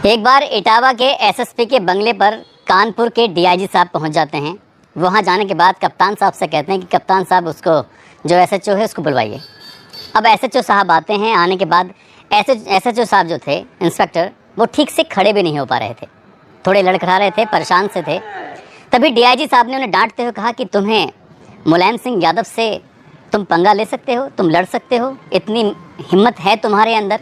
एक बार इटावा के एसएसपी के बंगले पर कानपुर के डीआईजी साहब पहुंच जाते हैं। वहां जाने के बाद कप्तान साहब से कहते हैं कि कप्तान साहब उसको जो एसएचओ है उसको बुलवाइए। अब एसएचओ साहब आते हैं। आने के बाद एसएचओ साहब जो थे इंस्पेक्टर, वो ठीक से खड़े भी नहीं हो पा रहे थे, थोड़े लड़खड़ा रहे थे, परेशान से थे। तभी डीआईजी साहब ने उन्हें डांटते हुए कहा कि तुम्हें मुलायम सिंह यादव से तुम पंगा ले सकते हो, तुम लड़ सकते हो, इतनी हिम्मत है तुम्हारे अंदर।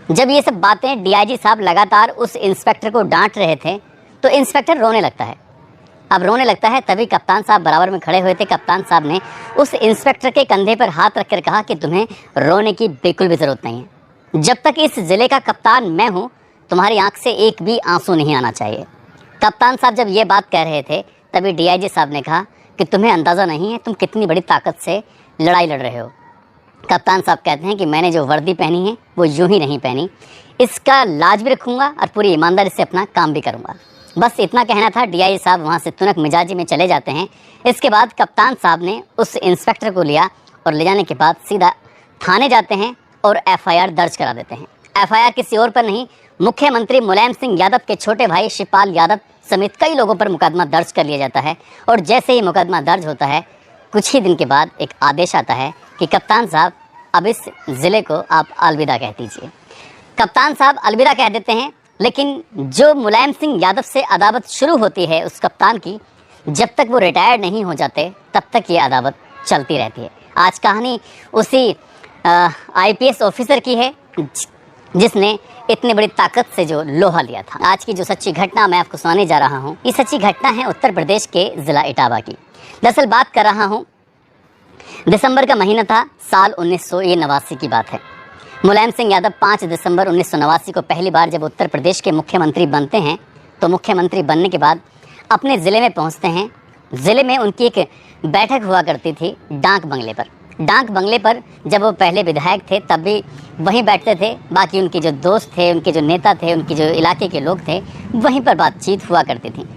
जब ये सब बातें डीआईजी साहब लगातार उस इंस्पेक्टर को डांट रहे थे तो इंस्पेक्टर रोने लगता है। अब रोने लगता है तभी कप्तान साहब बराबर में खड़े हुए थे। कप्तान साहब ने उस इंस्पेक्टर के कंधे पर हाथ रखकर कहा कि तुम्हें रोने की बिल्कुल भी ज़रूरत नहीं है। जब तक इस ज़िले का कप्तान मैं हूँ, तुम्हारी आंख से एक भी आंसू नहीं आना चाहिए। कप्तान साहब जब ये बात कह रहे थे तभी डीआईजी साहब ने कहा कि तुम्हें अंदाज़ा नहीं है तुम कितनी बड़ी ताकत से लड़ाई लड़ रहे हो। कप्तान साहब कहते हैं कि मैंने जो वर्दी पहनी है वो यूं ही नहीं पहनी, इसका लाज भी रखूँगा और पूरी ईमानदारी से अपना काम भी करूँगा। बस इतना कहना था। डीआईजी साहब वहाँ से तुनक मिजाजी में चले जाते हैं। इसके बाद कप्तान साहब ने उस इंस्पेक्टर को लिया और ले जाने के बाद सीधा थाने जाते हैं और एफआईआर दर्ज करा देते हैं। एफआईआर किसी और पर नहीं, मुख्यमंत्री मुलायम सिंह यादव के छोटे भाई शिवपाल यादव समेत कई लोगों पर मुकदमा दर्ज कर लिया जाता है। और जैसे ही मुकदमा दर्ज होता है, कुछ ही दिन के बाद एक आदेश आता है कि कप्तान साहब अब इस ज़िले को आप अलविदा कह दीजिए। कप्तान साहब अलविदा कह देते हैं, लेकिन जो मुलायम सिंह यादव से अदावत शुरू होती है उस कप्तान की, जब तक वो रिटायर्ड नहीं हो जाते तब तक ये अदावत चलती रहती है। आज कहानी उसी आईपीएस ऑफिसर की है जिसने इतनी बड़ी ताकत से जो लोहा लिया था। आज की जो सच्ची घटना मैं आपको सुनाने जा रहा हूँ, ये सच्ची घटना है उत्तर प्रदेश के ज़िला इटावा की। दरअसल बात कर रहा हूँ, दिसंबर का महीना था, साल 1989 की बात है। मुलायम सिंह यादव 5 दिसंबर 1989 को पहली बार जब उत्तर प्रदेश के मुख्यमंत्री बनते हैं तो मुख्यमंत्री बनने के बाद अपने ज़िले में पहुंचते हैं। ज़िले में उनकी एक बैठक हुआ करती थी डाक बंगले पर। डाक बंगले पर जब वो पहले विधायक थे तब भी वहीं बैठते थे। बाकी उनके जो दोस्त थे, उनके जो नेता थे, उनके जो इलाके के लोग थे, वहीं पर बातचीत हुआ करती थी।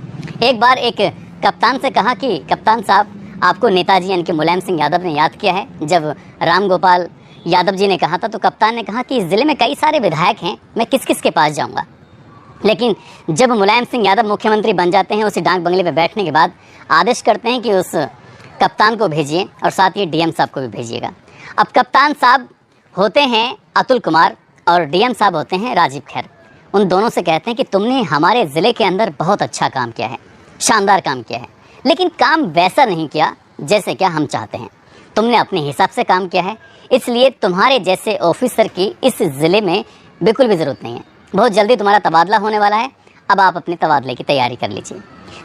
एक बार एक कप्तान से कहा कि कप्तान साहब, आपको नेताजी यानी कि मुलायम सिंह यादव ने याद किया है। जब राम गोपाल यादव जी ने कहा था तो कप्तान ने कहा कि इस ज़िले में कई सारे विधायक हैं, मैं किस किस के पास जाऊंगा। लेकिन जब मुलायम सिंह यादव मुख्यमंत्री बन जाते हैं, उसी डाक बंगले पर बैठने के बाद आदेश करते हैं कि उस कप्तान को भेजिए और साथ ही डीएम साहब को भी भेजिएगा। अब कप्तान साहब होते हैं अतुल कुमार और डीएम साहब होते हैं राजीव खैर। उन दोनों से कहते हैं कि तुमने हमारे ज़िले के अंदर बहुत अच्छा काम किया है, शानदार काम किया है, लेकिन काम वैसा नहीं किया जैसे क्या हम चाहते हैं। तुमने अपने हिसाब से काम किया है, इसलिए तुम्हारे जैसे ऑफिसर की इस ज़िले में बिल्कुल भी ज़रूरत नहीं है। बहुत जल्दी तुम्हारा तबादला होने वाला है, अब आप अपने तबादले की तैयारी कर लीजिए।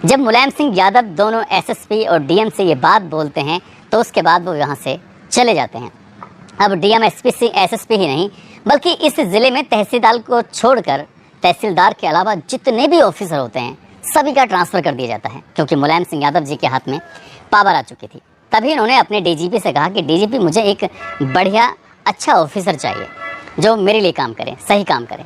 जब मुलायम सिंह यादव दोनों एसएसपी और डीएम से ये बात बोलते हैं तो उसके बाद वो यहाँ से चले जाते हैं। अब डीएम एसएसपी ही नहीं बल्कि इस ज़िले में तहसीलदार को छोड़कर तहसीलदार के अलावा जितने भी ऑफिसर होते हैं सभी का ट्रांसफ़र कर दिया जाता है, क्योंकि मुलायम सिंह यादव जी के हाथ में पावर आ चुकी थी। तभी उन्होंने अपने डीजीपी से कहा कि डीजीपी, मुझे एक बढ़िया अच्छा ऑफिसर चाहिए जो मेरे लिए काम करे, सही काम करे।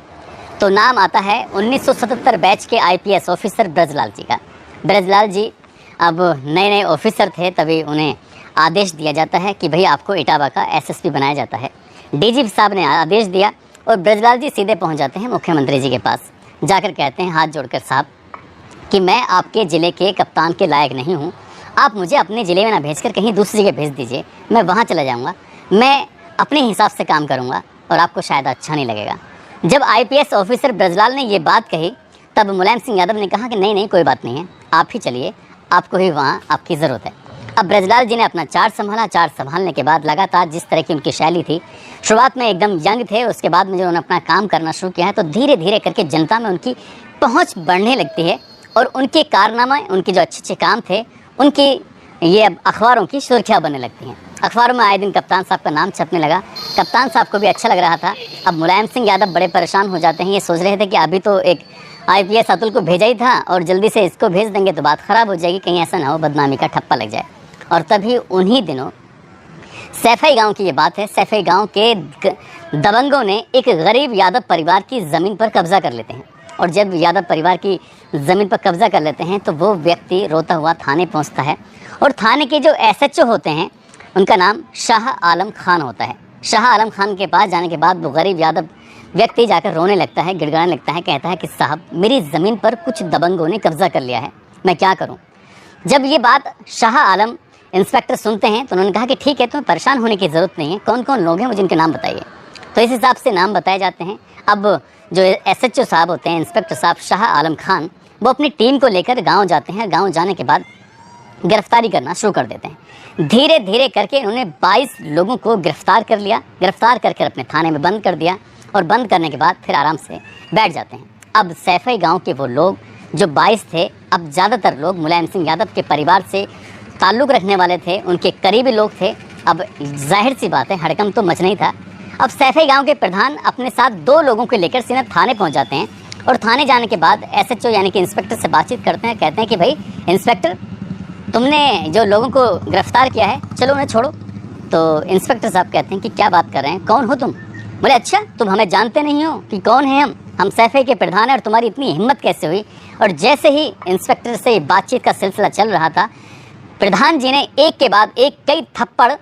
तो नाम आता है 1977 बैच के आईपीएस ऑफिसर ब्रजलाल जी का। ब्रजलाल जी अब नए नए ऑफिसर थे, तभी उन्हें आदेश दिया जाता है कि भाई आपको इटावा का एसएसपी बनाया जाता है। डीजीपी साहब ने आदेश दिया और ब्रजलाल जी सीधे पहुँच जाते हैं मुख्यमंत्री जी के पास। जाकर कहते हैं हाथ जोड़कर, साहब कि मैं आपके ज़िले के कप्तान के लायक नहीं हूँ, आप मुझे अपने ज़िले में ना भेजकर कहीं दूसरी जगह भेज दीजिए, मैं वहाँ चला जाऊँगा, मैं अपने हिसाब से काम करूँगा और आपको शायद अच्छा नहीं लगेगा। जब आईपीएस ऑफिसर ब्रजलाल ने ये बात कही तब मुलायम सिंह यादव ने कहा कि नहीं नहीं, कोई बात नहीं है, आप ही चलिए, आपको ही वहाँ आपकी ज़रूरत है। अब ब्रजलाल जी ने अपना चार्ज संभाला। चार्ज संभालने के बाद लगातार जिस तरह की उनकी शैली थी, शुरुआत में एकदम यंग थे, उसके बाद में जब उन्होंने अपना काम करना शुरू किया है तो धीरे धीरे करके जनता में उनकी पहुँच बढ़ने लगती है और उनके कारनामे, उनके जो अच्छे अच्छे काम थे, उनकी ये अब अखबारों की सुर्खियाँ बनने लगती हैं। अखबारों में आए दिन कप्तान साहब का नाम छपने लगा। कप्तान साहब को भी अच्छा लग रहा था। अब मुलायम सिंह यादव बड़े परेशान हो जाते हैं। ये सोच रहे थे कि अभी तो एक आईपीएस अतुल को भेजा ही था और जल्दी से इसको भेज देंगे तो बात ख़राब हो जाएगी, कहीं ऐसा ना हो बदनामी का ठप्पा लग जाए। और तभी उन्हीं दिनों सैफई गाँव की ये बात है, सैफई गाँव के दबंगों ने एक गरीब यादव परिवार की ज़मीन पर कब्ज़ा कर लेते हैं। और जब यादव परिवार की ज़मीन पर कब्ज़ा कर लेते हैं तो वो व्यक्ति रोता हुआ थाने पहुंचता है और थाने के जो एसएचओ होते हैं उनका नाम शाह आलम खान होता है। शाह आलम खान के पास जाने के बाद वो गरीब यादव व्यक्ति जाकर रोने लगता है, गिड़गिड़ाने लगता है, कहता है कि साहब मेरी ज़मीन पर कुछ दबंगों ने कब्जा कर लिया है, मैं क्या करूं। जब ये बात शाह आलम इंस्पेक्टर सुनते हैं तो उन्होंने कहा कि ठीक है, तुम्हें परेशान होने की ज़रूरत नहीं है, कौन कौन लोग हैं मुझे इनके नाम बताइए। तो इस हिसाब से नाम बताए जाते हैं। अब जो SHO साहब होते हैं, इंस्पेक्टर साहब शाह आलम खान, वो अपनी टीम को लेकर गाँव जाते हैं। गाँव जाने के बाद गिरफ्तारी करना शुरू कर देते हैं। धीरे धीरे करके इन्होंने 22 लोगों को गिरफ्तार कर लिया। गिरफ्तार करके अपने थाने में बंद कर दिया और बंद करने के बाद फिर आराम से बैठ जाते हैं। अब सैफई गांव के वो लोग जो 22 थे, अब ज़्यादातर लोग मुलायम सिंह यादव के परिवार से ताल्लुक़ रखने वाले थे, उनके करीबी लोग थे। अब जाहिर सी बात है, हड़कंप तो मचना ही था। अब सैफई गाँव के प्रधान अपने साथ 2 लोगों को लेकर सीधा थाने पहुँच जाते हैं और थाने जाने के बाद SHO यानी कि इंस्पेक्टर से बातचीत करते हैं। कहते हैं कि भाई इंस्पेक्टर, तुमने जो लोगों को गिरफ्तार किया है, चलो उन्हें छोड़ो। तो इंस्पेक्टर साहब कहते हैं कि क्या बात कर रहे हैं, कौन हो तुम। बोले अच्छा, तुम हमें जानते नहीं हो कि कौन है हम सैफई के प्रधान हैं और तुम्हारी इतनी हिम्मत कैसे हुई। और जैसे ही इंस्पेक्टर से बातचीत का सिलसिला चल रहा था, प्रधान जी ने एक के बाद एक कई थप्पड़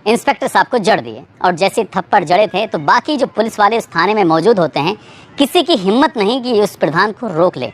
इंस्पेक्टर साहब को जड़ दिए। और जैसे थप्पड़ जड़े थे तो बाकी जो पुलिस वाले उस थाने में मौजूद होते हैं, किसी की हिम्मत नहीं कि उस प्रधान को रोक ले।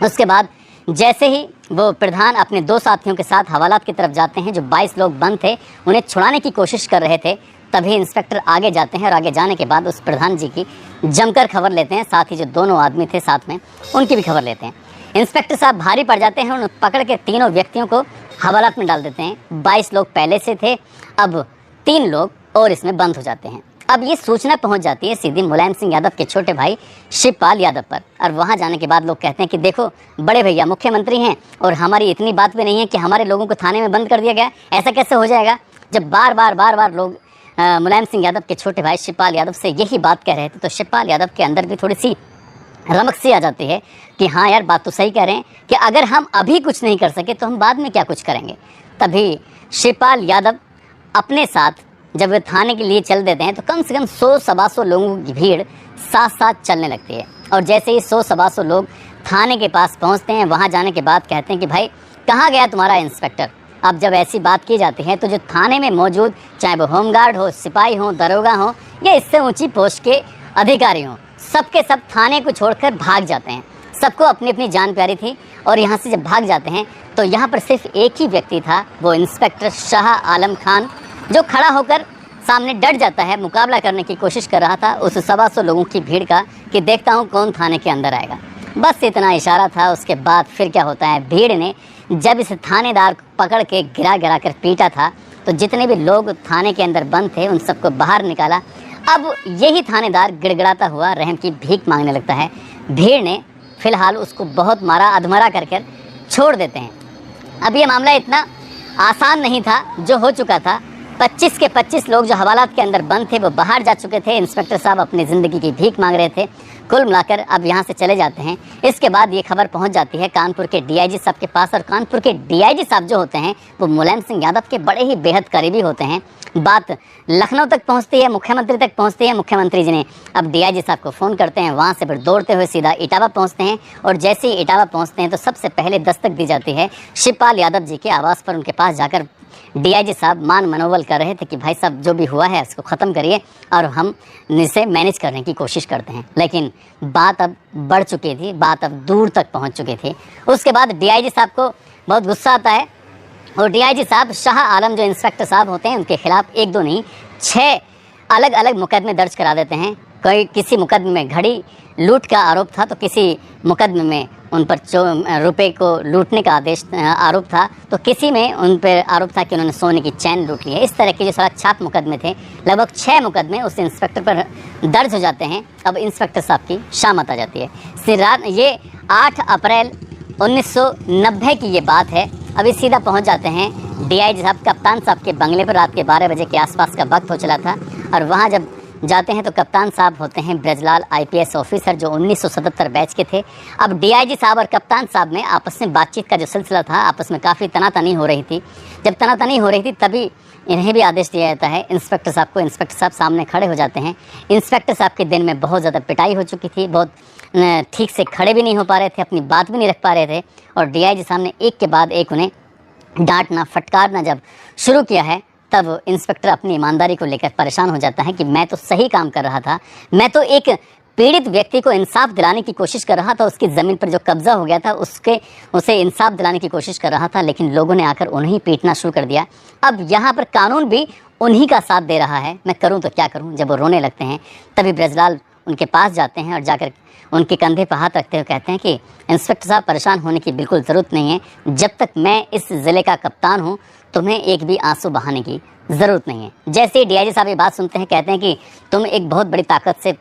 उसके बाद जैसे ही वो प्रधान अपने 2 साथियों के साथ हवालात की तरफ जाते हैं, जो 22 लोग बंद थे उन्हें छुड़ाने की कोशिश कर रहे थे, तभी इंस्पेक्टर आगे जाते हैं और आगे जाने के बाद उस प्रधान जी की जमकर खबर लेते हैं। साथ ही जो 2 आदमी थे साथ में, उनकी भी खबर लेते हैं। इंस्पेक्टर साहब भारी पड़ जाते हैं, उन्हें पकड़ के तीनों व्यक्तियों को हवालात में डाल देते हैं। 22 लोग पहले से थे, अब 3 लोग और इसमें बंद हो जाते हैं। अब ये सूचना पहुंच जाती है सीधी मुलायम सिंह यादव के छोटे भाई शिवपाल यादव पर। और वहां जाने के बाद लोग कहते हैं कि देखो बड़े भैया मुख्यमंत्री हैं और हमारी इतनी बात भी नहीं है कि हमारे लोगों को थाने में बंद कर दिया गया, ऐसा कैसे हो जाएगा। जब बार बार लोग मुलायम सिंह यादव के छोटे भाई शिवपाल यादव से यही बात कह रहे थे, तो शिवपाल यादव के अंदर भी थोड़ी सी रमक सी आ जाती है कि हाँ यार, बात तो सही कह रहे हैं कि अगर हम अभी कुछ नहीं कर सके तो हम बाद में क्या कुछ करेंगे। तभी शिवपाल यादव अपने साथ जब वे थाने के लिए चल देते हैं तो कम से कम 100-125 लोगों की भीड़ साथ साथ चलने लगती है। और जैसे ही 100-125 लोग थाने के पास पहुंचते हैं, वहां जाने के बाद कहते हैं कि भाई कहाँ गया तुम्हारा इंस्पेक्टर। अब जब ऐसी बात की जाती है तो जो थाने में मौजूद, चाहे वो होमगार्ड हो, सिपाही हो, दरोगा हो या इससे ऊंची पोस्ट के अधिकारी हों, सबके सब थाने को छोड़कर भाग जाते हैं। सबको अपनी अपनी जान प्यारी थी और यहाँ से जब भाग जाते हैं तो यहाँ पर सिर्फ एक ही व्यक्ति था, वो इंस्पेक्टर शाह आलम खान, जो खड़ा होकर सामने डट जाता है, मुकाबला करने की कोशिश कर रहा था उस 125 लोगों की भीड़ का कि देखता हूँ कौन थाने के अंदर आएगा। बस इतना इशारा था। उसके बाद फिर क्या होता है, भीड़ ने जब इस थानेदार को पकड़ के गिरा कर पीटा था तो जितने भी लोग थाने के अंदर बंद थे उन सबको बाहर निकाला। अब यही थानेदार गिड़गिड़ाता हुआ रहम की भीख मांगने लगता है। भीड़ ने फिलहाल उसको बहुत मारा, अधमरा कर छोड़ देते हैं। अब ये मामला इतना आसान नहीं था जो हो चुका था। 25 के 25 लोग जो हवालात के अंदर बंद थे वो बाहर जा चुके थे। इंस्पेक्टर साहब अपनी ज़िंदगी की भीख मांग रहे थे। कुल मिलाकर अब यहाँ से चले जाते हैं। इसके बाद ये खबर पहुँच जाती है कानपुर के DIG साहब के पास, और कानपुर के DIG साहब जो होते हैं वो मुलायम सिंह यादव के बड़े ही बेहद करीबी होते हैं। बात लखनऊ तक पहुँचती है, मुख्यमंत्री तक पहुँचती है। मुख्यमंत्री जी ने अब DIG साहब को फ़ोन करते हैं, वहाँ से फिर दौड़ते हुए सीधा इटावा पहुँचते हैं। और जैसे ही इटावा पहुँचते हैं तो सबसे पहले दस्तक दी जाती है शिवपाल यादव जी के आवास पर। उनके पास जाकर DIG साहब मान मनोबल कर रहे थे कि भाई साहब जो भी हुआ है इसको ख़त्म करिए और हम इसे मैनेज करने की कोशिश करते हैं। लेकिन बात अब बढ़ चुकी थी, बात अब दूर तक पहुंच चुकी थी। उसके बाद DIG साहब को बहुत गुस्सा आता है और DIG साहब शाह आलम जो इंस्पेक्टर साहब होते हैं उनके खिलाफ 1-2 नहीं 6 अलग अलग मुकदमे दर्ज करा देते हैं। कोई किसी मुकदमे में घड़ी लूट का आरोप था तो किसी मुकदमे में उन पर रुपए को लूटने का आरोप था, तो किसी में उन पर आरोप था कि उन्होंने सोने की चैन लूट ली है। इस तरह के जो सड़क छाप मुकदमे थे, लगभग 6 मुकदमे उस इंस्पेक्टर पर दर्ज हो जाते हैं। अब इंस्पेक्टर साहब की शामत आ जाती है। ये 8 अप्रैल 1990 की ये बात है। अभी सीधा पहुंच जाते हैं DIG साहब कप्तान साहब के बंगले पर। रात के 12 बजे के आसपास का वक्त हो चला था और वहाँ जब जाते हैं तो कप्तान साहब होते हैं ब्रजलाल IPS ऑफिसर जो 1977 बैच के थे। अब DIG साहब और कप्तान साहब में आपस में बातचीत का जो सिलसिला था, आपस में काफ़ी तनातनी हो रही थी। जब तनातनी हो रही थी तभी इन्हें भी आदेश दिया जाता है इंस्पेक्टर साहब को। इंस्पेक्टर साहब सामने खड़े हो जाते हैं। इंस्पेक्टर साहब के दिन में बहुत ज़्यादा पिटाई हो चुकी थी, बहुत ठीक से खड़े भी नहीं हो पा रहे थे, अपनी बात भी नहीं रख पा रहे थे। और DIG साहब ने एक के बाद एक उन्हें डांटना फटकारना जब शुरू किया है तब इंस्पेक्टर अपनी ईमानदारी को लेकर परेशान हो जाता है कि मैं तो सही काम कर रहा था, मैं तो एक पीड़ित व्यक्ति को इंसाफ दिलाने की कोशिश कर रहा था, उसकी ज़मीन पर जो कब्जा हो गया था उसे इंसाफ दिलाने की कोशिश कर रहा था, लेकिन लोगों ने आकर उन्हें पीटना शुरू कर दिया। अब यहाँ पर कानून भी उन्हीं का साथ दे रहा है। मैं करूँ तो क्या करूँ। जब वो रोने लगते हैं तभी ब्रजलाल उनके पास जाते हैं और जाकर उनके कंधे पर हाथ रखते हुए कहते हैं कि इंस्पेक्टर साहब, परेशान होने की बिल्कुल ज़रूरत नहीं है। जब तक मैं इस ज़िले का कप्तान हूँ तुम्हें एक भी आंसू बहाने की ज़रूरत नहीं है। जैसे ही डीआईजी साहब ये बात सुनते हैं, कहते हैं कि तुम एक बहुत बड़ी ताकत से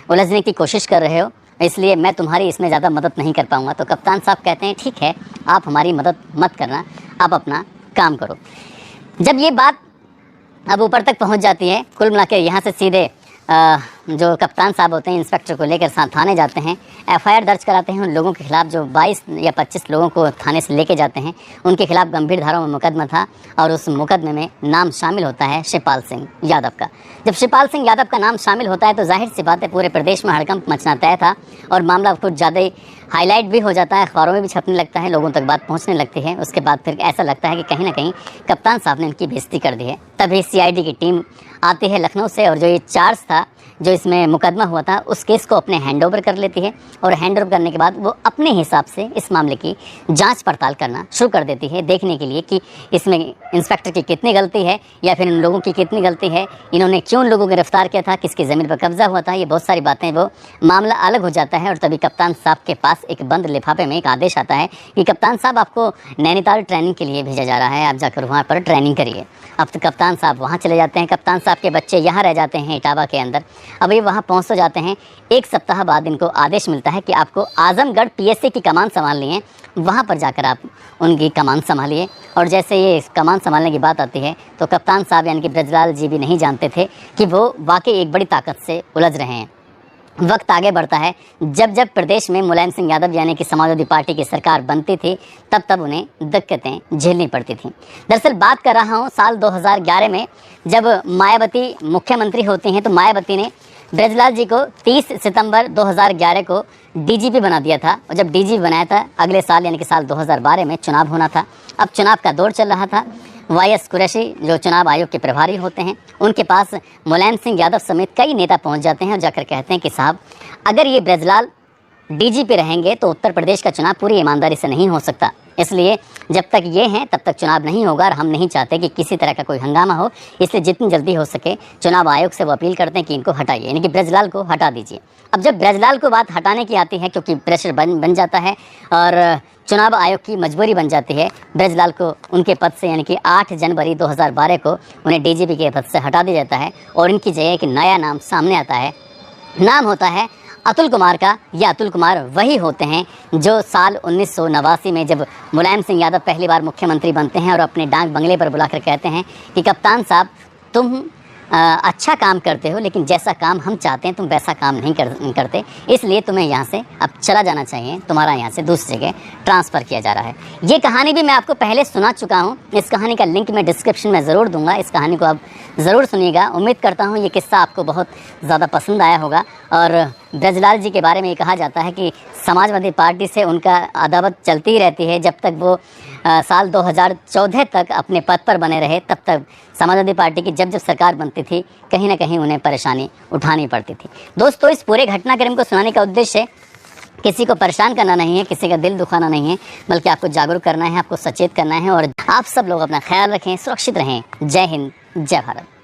उलझने की कोशिश कर रहे हो, इसलिए मैं तुम्हारी इसमें ज़्यादा मदद नहीं कर पाऊँगा। तो कप्तान साहब कहते हैं ठीक है, आप हमारी मदद मत करना, आप अपना काम करो। जब ये बात अब ऊपर तक पहुंच जाती है, कुल मिला के यहाँ से सीधे जो कप्तान साहब होते हैं इंस्पेक्टर को लेकर थाने जाते हैं, एफआईआर दर्ज कराते हैं। उन लोगों के खिलाफ जो 22 या 25 लोगों को थाने से लेके जाते हैं, उनके खिलाफ गंभीर धाराओं में मुकदमा था और उस मुकदमे में नाम शामिल होता है शिवपाल सिंह यादव का। जब शिवपाल सिंह यादव का नाम शामिल होता है तो जाहिर सी बात है पूरे प्रदेश में हड़कंप मचना तय था और मामला कुछ ज़्यादा ही हाईलाइट भी हो जाता है, अखबारों में भी छपने लगता है, लोगों तक बात पहुंचने लगती है। उसके बाद फिर ऐसा लगता है कि कहीं ना कहीं कप्तान साहब ने इनकी बेइज्जती कर दी है। तभी सीआईडी की टीम आती है लखनऊ से और जो ये चार्ज था, जो इसमें मुकदमा हुआ था, उस केस को अपने हैंडओवर कर लेती है और हैंडओवर करने के बाद वो अपने हिसाब से इस मामले की जांच पड़ताल करना शुरू कर देती है, देखने के लिए कि इसमें इंस्पेक्टर की कितनी गलती है या फिर इन लोगों की कितनी गलती है, इन्होंने क्यों लोगों को गिरफ्तार किया था, किसकी ज़मीन पर कब्जा हुआ था, ये बहुत सारी बातें। वो मामला अलग हो जाता है और तभी कप्तान साहब के पास एक बंद लिफाफे में एक आदेश आता है कि कप्तान साहब, आपको नैनीताल ट्रेनिंग के लिए भेजा जा रहा है, आप जाकर वहाँ पर ट्रेनिंग करिए। अब तो कप्तान साहब वहाँ चले जाते हैं। कप्तान साहब के बच्चे यहाँ रह जाते हैं इटावा के अंदर। अब ये वहाँ पहुँच तो जाते हैं। एक सप्ताह बाद इनको आदेश मिलता है कि आपको आजमगढ़ पीएससी की कमान संभालनी है, वहाँ पर जाकर आप उनकी कमान संभालिए। और जैसे ये कमान संभालने की बात आती है तो कप्तान साहब यानी कि ब्रजलाल जी भी नहीं जानते थे कि वो वाकई एक बड़ी ताकत से उलझ रहे हैं। वक्त आगे बढ़ता है। जब जब प्रदेश में मुलायम सिंह यादव यानी कि समाजवादी पार्टी की सरकार बनती थी, तब तब उन्हें दिक्कतें झेलनी पड़ती थीं। दरअसल बात कर रहा हूँ साल 2011 में, जब मायावती मुख्यमंत्री होती हैं तो मायावती ने ब्रजलाल जी को 30 सितंबर 2011 को डीजीपी बना दिया था। और जब डीजीपी बनाया था, अगले साल यानी कि साल 2012 में चुनाव होना था। अब चुनाव का दौर चल रहा था। वाईएस कुरैशी जो चुनाव आयोग के प्रभारी होते हैं, उनके पास मुलायम सिंह यादव समेत कई नेता पहुंच जाते हैं और जाकर कहते हैं कि साहब, अगर ये ब्रजलाल डीजीपी रहेंगे तो उत्तर प्रदेश का चुनाव पूरी ईमानदारी से नहीं हो सकता, इसलिए जब तक ये हैं तब तक चुनाव नहीं होगा और हम नहीं चाहते कि किसी तरह का कोई हंगामा हो, इसलिए जितनी जल्दी हो सके चुनाव आयोग से वो अपील करते हैं कि इनको हटाइए, यानी कि ब्रजलाल को हटा दीजिए। अब जब ब्रजलाल को बात हटाने की आती है, क्योंकि प्रेशर बन जाता है और चुनाव आयोग की मजबूरी बन जाती है, ब्रजलाल को उनके पद से यानी कि 8 जनवरी 2012 को उन्हें डीजीपी के पद से हटा दिया जाता है और इनकी जगह एक नया नाम सामने आता है। नाम होता है अतुल कुमार का। ये अतुल कुमार वही होते हैं जो साल 1989 में जब मुलायम सिंह यादव पहली बार मुख्यमंत्री बनते हैं और अपने डाक बंगले पर बुलाकर कहते हैं कि कप्तान साहब, तुम अच्छा काम करते हो, लेकिन जैसा काम हम चाहते हैं तुम वैसा काम नहीं करते, इसलिए तुम्हें यहाँ से अब चला जाना चाहिए, तुम्हारा यहाँ से दूसरी जगह ट्रांसफ़र किया जा रहा है। ये कहानी भी मैं आपको पहले सुना चुका हूँ। इस कहानी का लिंक मैं डिस्क्रिप्शन में ज़रूर दूंगा। इस कहानी को आप ज़रूर सुनिएगा। उम्मीद करता हूँ ये किस्सा आपको बहुत ज़्यादा पसंद आया होगा। और ब्रजलाल जी के बारे में ये कहा जाता है कि समाजवादी पार्टी से उनका अदावत चलती ही रहती है। जब तक वो साल 2014 तक अपने पद पर बने रहे, तब तक समाजवादी पार्टी की जब सरकार बनती थी, कहीं ना कहीं उन्हें परेशानी उठानी पड़ती थी। दोस्तों, इस पूरे घटनाक्रम को सुनाने का उद्देश्य किसी को परेशान करना नहीं है, किसी का दिल दुखाना नहीं है, बल्कि आपको जागरूक करना है, आपको सचेत करना है। और आप सब लोग अपना ख्याल रखें, सुरक्षित रहें। जय हिंद, जय भारत।